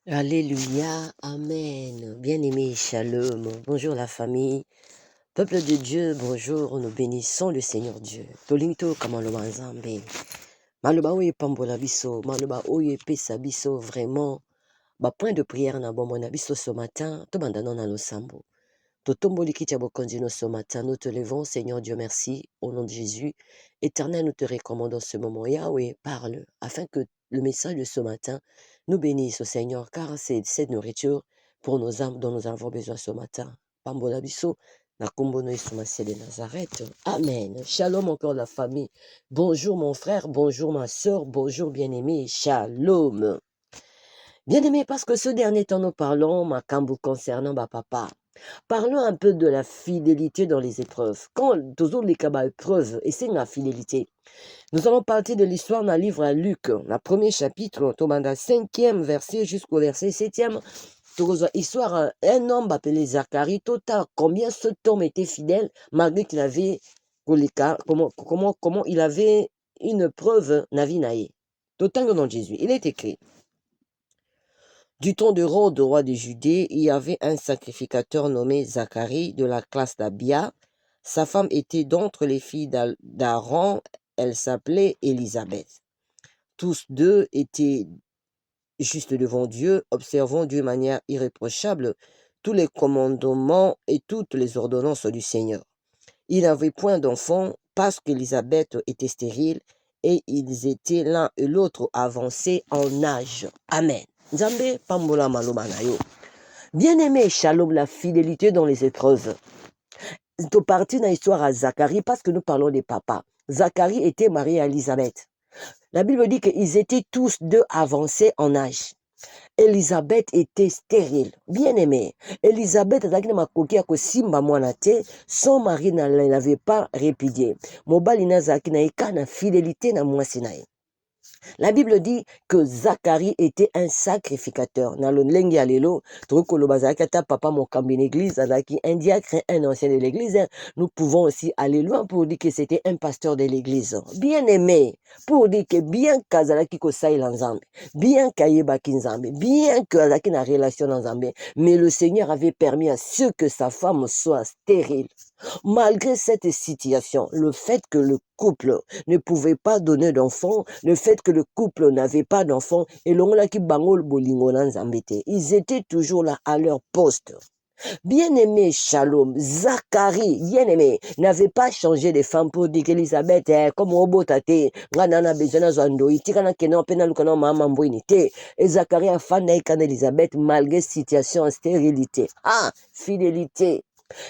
Alléluia, Amen. Bien-aimé, Shalom. Bonjour la famille. Peuple de Dieu, bonjour. Nous bénissons le Seigneur Dieu. Tolinto kamalo manzambe. Maloba oye pambola biso. Maloba oye pesa biso. Vraiment. Point de prière na bombo na biso ce matin. Tobandano na losambo. Totomboli kichabo kondino ce matin. Nous te levons, Seigneur Dieu, merci. Au nom de Jésus. Éternel, nous te recommandons ce moment. Yahweh, parle. Afin que le message de ce matin nous bénisse, au Seigneur, car c'est cette nourriture pour nos âmes dont nous avons besoin ce matin. Pambola biso, na kombono Yesu de Nazareth. Amen. Shalom encore la famille. Bonjour mon frère, bonjour ma soeur, bonjour bien-aimé. Shalom. Bien-aimé, parce que ce dernier temps nous parlons, ma kambu concernant ma papa. Parlons un peu de la fidélité dans les épreuves. Quand toujours les cabas épreuves, et c'est la fidélité. Nous allons partir de l'histoire dans le livre à Luc, le premier chapitre, au 5e verset jusqu'au verset 7e. Histoire, un homme appelé Zacharie, total, combien cet homme était fidèle, malgré qu'il avait, comment il avait une preuve, Navinae. Total dans Jésus. Il est écrit. Du temps de Hérode, roi de Judée, il y avait un sacrificateur nommé Zacharie de la classe d'Abia. Sa femme était d'entre les filles d'Aaron, elle s'appelait Élisabeth. Tous deux étaient justes devant Dieu, observant d'une manière irréprochable tous les commandements et toutes les ordonnances du Seigneur. Il n'avait point d'enfants parce qu'Élisabeth était stérile et ils étaient l'un et l'autre avancés en âge. Amen. Nzambe pambola maloba na yo. Bien-aimé, shalom, la fidélité dans les épreuves. Tu parti dans l'histoire à Zacharie parce que nous parlons des papas. Zacharie était marié à Élisabeth. La Bible dit qu'ils étaient tous deux avancés en âge. Élisabeth était stérile. Bien-aimé, Élisabeth son mari ne l'avait pas répudié. Mobali na zaki na ikana fidélité na mwasinae. La Bible dit que Zacharie était un sacrificateur. Dans le lengi alelo, papa mon cambi l'église, un diacre, un ancien de l'église. Nous pouvons aussi aller loin pour dire que c'était un pasteur de l'église. Bien aimé, pour dire que bien kazalaki ko saï l'ensemble, bien kayeba kinzambe, bien que azaki na relation ensemble, mais le Seigneur avait permis à ce que sa femme soit stérile. Malgré cette situation, le fait que le couple ne pouvait pas donner d'enfants, le fait que le couple n'avait pas d'enfants, ils étaient toujours là à leur poste. Bien-aimé, Shalom, Zacharie, bien-aimé, n'avait pas changé de femme pour dire qu'Elisabeth, comme Robotate, Ranana Bezana Zando, Itikana Kenan, Penalukana Mamamboinite, et Zacharie a fan d'Elisabeth malgré situation en stérilité. Ah, fidélité.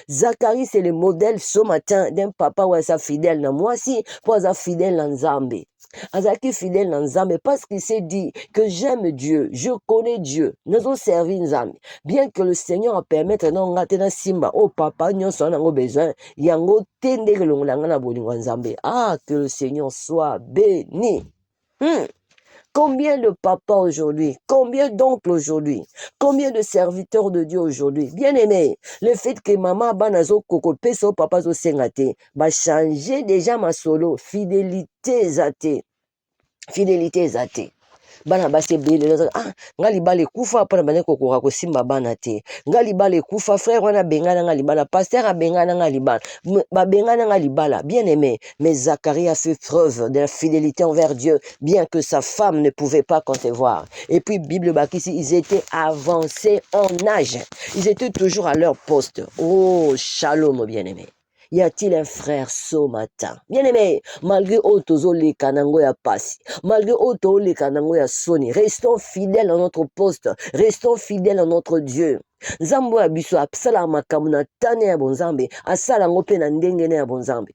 Zacharie, c'est le modèle ce matin d'un papa ou sa fidèle. Moi aussi, pour être fidèle en Zambé. Azaki fidèle en Zambé parce qu'il s'est dit que j'aime Dieu, je connais Dieu. Nous avons servi Nzambe. Bien que le Seigneur a permis de nous na simba, oh papa, nous avons besoin. Yango tende que l'on l'a Nzambe. Ah, que le Seigneur soit béni. Combien de papas aujourd'hui, combien d'oncles aujourd'hui, combien de serviteurs de Dieu aujourd'hui, bien aimé, le fait que maman banazo koko peso papa zo sengate, va changer déjà ma solo, fidélité zate, fidélité zate. Bana base bele ah ngali bale kufa pa bana kokora ko simba bana te ngali bale kufa frère wana bengana ngali bala pasteur a bengana ngali bala ba bengana ngali bala bien aimé mais Zacharie a fait preuve de la fidélité envers Dieu bien que sa femme ne pouvait pas concevoir et puis Bible bakisi ils étaient avancés en âge ils étaient toujours à leur poste. Oh shalom bien aimé. Y a-t-il un frère ce matin? Bien-aimé, malgré Otozo les kanango ya pasi, malgré Oto les kanango ya soni, restons fidèles à notre poste, restons fidèles à notre Dieu. Nzambo ya biso apsala makambo na tane ya bonzambe, asala ngo pe na ndenge ya bonzambe.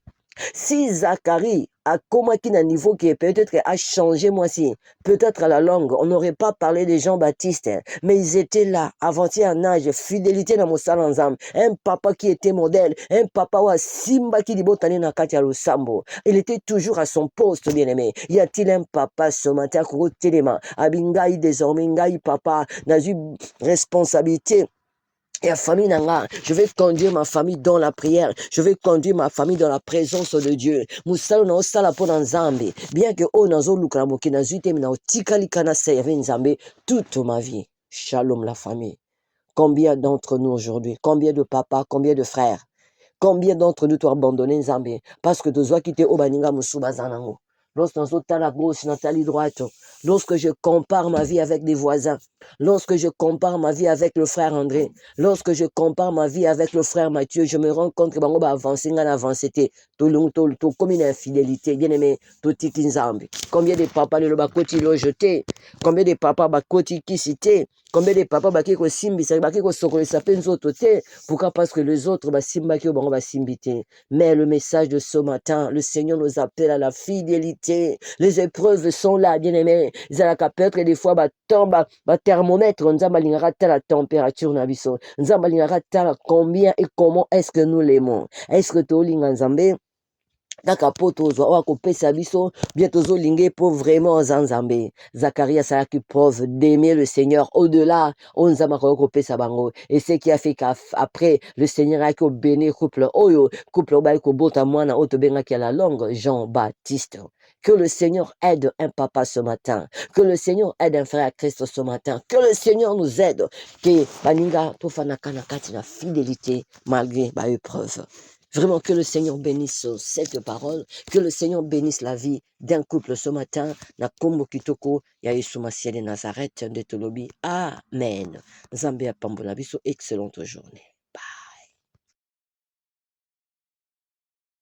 Si Zacharie a commencé à un niveau qui peut-être a changé moi aussi, peut-être à la langue, on n'aurait pas parlé de Jean-Baptiste, hein, mais ils étaient là, avancés en âge, fidélité dans mon salon ensemble, un papa qui était modèle, un papa ou Simba qui dit botane na katia lo sambo. Il était toujours à son poste, bien aimé. Y a-t-il un papa ce matin qui téléma, abingaï désormais, ngaï papa, dans une responsabilité. Et la famille nanga, je vais conduire ma famille dans la prière. Je vais conduire ma famille dans la présence de Dieu. Musalo na osala po na Nzambe. Bien que o nazo lukala moki na zute mina otikali kana serve Nzambe toute ma vie. Shalom la famille. Combien d'entre nous aujourd'hui, combien de papas, combien de frères, combien d'entre nous t'ont abandonné Nzambe parce que tu as quitté Obaninga Musuba Zanango. Lorsque à la gauche, Nathalie droite, lorsque je compare ma vie avec des voisins, lorsque je compare ma vie avec le frère André, lorsque je compare ma vie avec le frère Mathieu, je me rends compte que bango ba avancer ngana avancer te to comme une infidélité, bien aimé, to tiki Nzambe. Combien de papas le bakoti l'ont jeté, combien de papas bakoti qui cité, combien de papas baki ko simbi, ça baki ko sokole sa penzo toté, pourquoi parce que les autres ba simba ki bango ba simbité. Mais le message de ce matin, le Seigneur nous appelle à la fidélité. Les épreuves sont là, bien-aimés. Ils ont peut-être des fois, thermomètre, on a la température, on a combien et comment est-ce que nous l'aimons. Est-ce que tu as Nzambe? Kaka po tozwa oyo akopesa biso bien tozolinga po vraiment Nzambe. Zacharie asalaki preuve d'aimer le Seigneur au-delà oyo Nzambe akoki kopesa bango. Et ce qui a fait qu'après le Seigneur a béni couple oyo obaki kobota mwana oyo tobengaki à la longue Jean-Baptiste. Que le Seigneur aide un papa ce matin. Que le Seigneur aide un frère à Christ ce matin. Que le Seigneur nous aide. Que baninga tofanaka na kati na fidélité malgré ba épreuve. Vraiment que le Seigneur bénisse cette parole, que le Seigneur bénisse la vie d'un couple ce matin. Na kombo kitoko ya Yesu Masiya de Nazareth de Tolobi. Amen. Nzambe apambola biso, excellente journée.